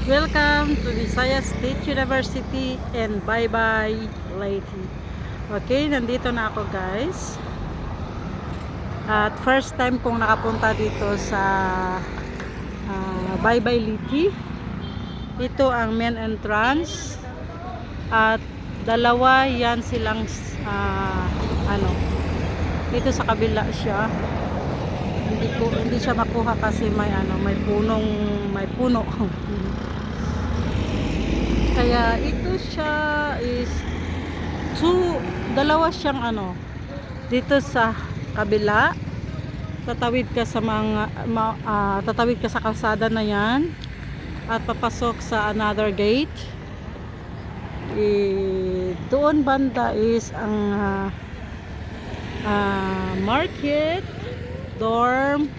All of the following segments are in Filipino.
Welcome to Visayas State University and bye-bye Leyte. Okay, nandito na ako guys. At first time kong nakapunta dito sa bye-bye Leyte. Ito ang main entrance. At dalawa yan silang ito sa kabila siya. Hindi siya makuha kasi may puno. Kaya ito siya is dalawa siyang dito sa kabila. Tatawid ka sa tatawid ka sa kalsada na yan at papasok sa another gate. Doon banda is ang market, dorm,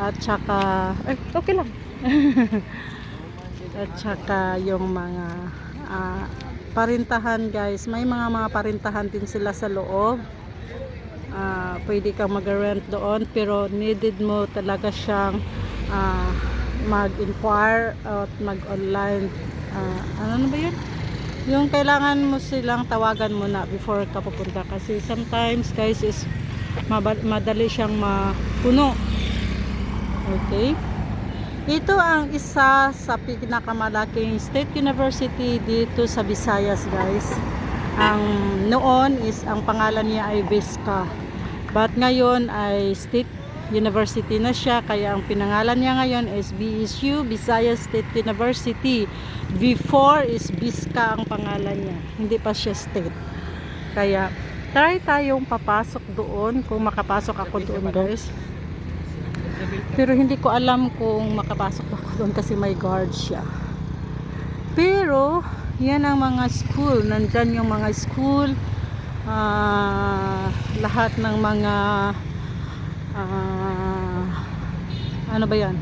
at saka okay lang. At saka yung mga parintahan guys, may mga parintahan din sila sa loob. Pwede kang mag-rent doon pero needed mo talaga siyang mag-inquire at mag-online. Ano ba yun? Yung kailangan mo silang tawagan muna before ka pupunta kasi sometimes guys is madali siyang mapuno. Okay, ito ang isa sa pinakamalaking state university dito sa Visayas guys. Ang noon is ang pangalan niya ay VISCA, but ngayon ay state university na siya, kaya ang pinangalan niya ngayon is BSU, Visayas State University. Before is VISCA ang pangalan niya, hindi pa siya state. Kaya try tayong papasok doon kung makapasok ako doon guys. Pero hindi ko alam kung makapasok ako doon kasi may guard siya. Pero yan ang mga school, nandyan yung mga school, lahat ng mga ano ba yan,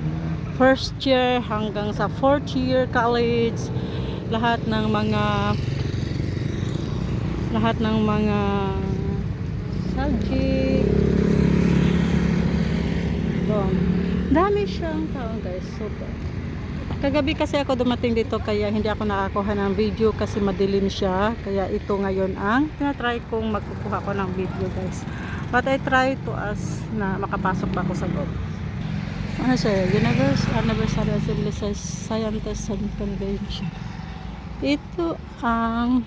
first year hanggang sa fourth year college, lahat ng mga subject doon. Dami siyang taon guys, super. Kagabi kasi ako dumating dito kaya hindi ako nakakuha ng video kasi madilim siya, kaya ito ngayon ang tinatry kong magkukuha ko ng video guys. But I try to na makapasok pa ako sa loob. Ano siya? Anniversary Assembly Scientists and Convention. Ito ang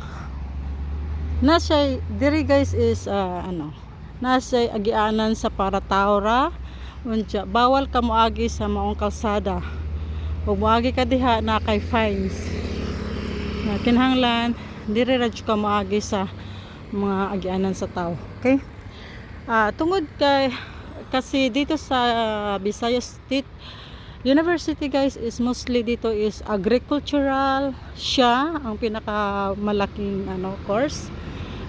nasa diri guys is nasa agianan sa Parataura. Unja bawal ka moagi sa maong kalsada. Ug moagi ka diha na kay fines. Kinahanglan diri ra ka moagi sa mga agianan sa tao. Okay? Tungod kasi dito sa Visayas State University guys is mostly dito is agricultural siya ang pinakamalaking course,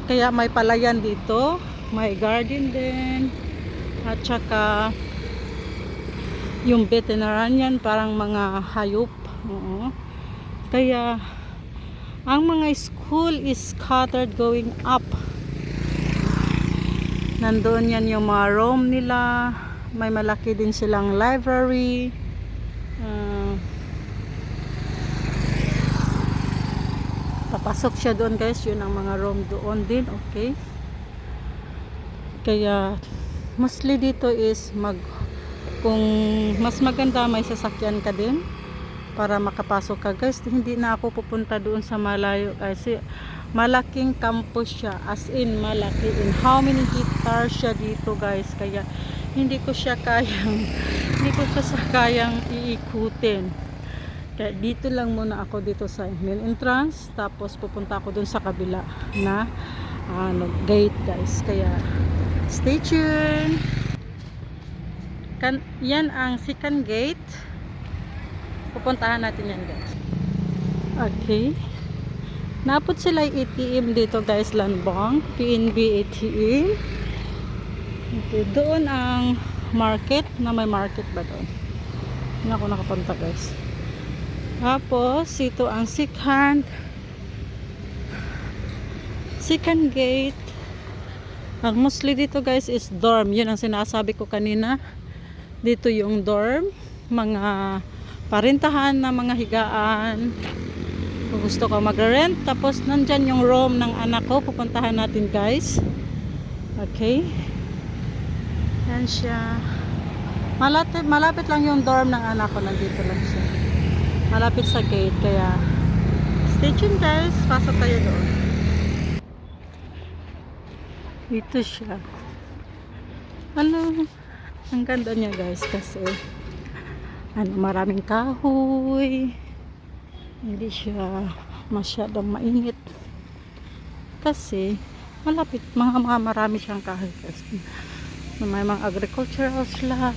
kaya may palayan dito, may garden din, at saka yung veterinarian, parang mga hayop. Kaya ang mga school is scattered going up. Nandoon yan yung mga room nila. May malaki din silang library. Papasok siya doon guys. Yun ang mga room doon din. Okay. Kaya mostly dito is kung mas maganda may sasakyan ka din para makapasok ka guys. Hindi na ako pupunta doon sa malayo kasi malaking campus siya, as in malaki, in how many hectares siya dito guys, kaya hindi ko siya kayang iikutin. Kaya dito lang muna ako dito sa main entrance, tapos pupunta ako dun sa kabila na gate guys. Kaya stay tuned. Yan ang second gate, pupuntahan natin yan guys. Okay, napot sila ATM dito guys, Lanbang PNB ATM. Okay, doon ang market, na may market ba doon? Hindi ako nakapunta guys. Tapos ito ang second gate. Ang mostly dito guys is dorm, yun ang sinasabi ko kanina. Dito yung dorm, mga parintahan ng mga higaan. Kung gusto ko mag-rent. Tapos nandyan yung room ng anak ko. Pupuntahan natin guys. Okay. Yan siya. Malapit lang yung dorm ng anak ko. Nandito lang siya. Malapit sa gate. Kaya stay tuned guys. Pasok tayo doon. Dito siya. Ano? Ang ganda niya guys. Kasi maraming kahoy. Hindi siya masyadong mainit. Kasi malapit. Marami siyang kahoy. Kasi may mga agricultural sila.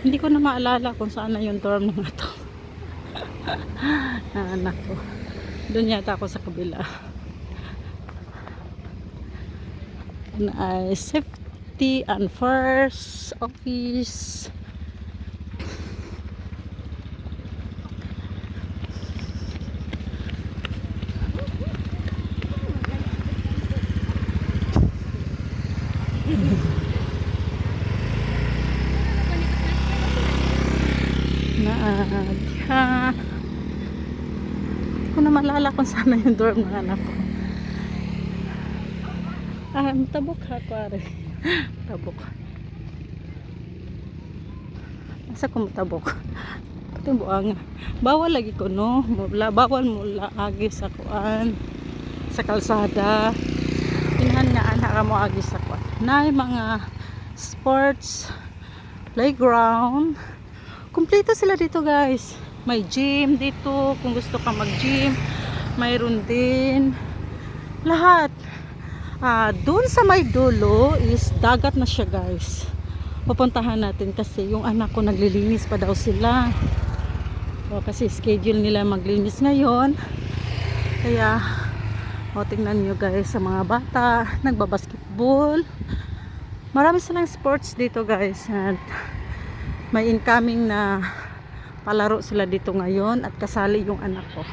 Hindi ko na maalala kung saan na yung dorm ng ito. Anak ko. Doon yata ako sa kabila. And I safety and first office. Naadya. Hindi ko na maalala kung saan na yung dorm ng anak ko. Tabok ha, kuwari. Tabok. Asa ko matabok? Ito buang. Bawal lagi ko, no? Bawal mo agi sa kuan. Sa kalsada. Tingnan nga anak mo agi sa kuan. Na mga sports playground. Kumpleto sila dito guys. May gym dito kung gusto ka mag-gym. Mayroon din lahat. Doon sa may dulo is dagat na siya guys. Pupuntahan natin kasi yung anak ko naglilinis pa daw sila. Kasi schedule nila maglinis ngayon. Kaya tingnan nyo guys sa mga bata nagbabasketball. Marami silang sports dito guys. At may incoming na palaro sila dito ngayon at kasali yung anak ko.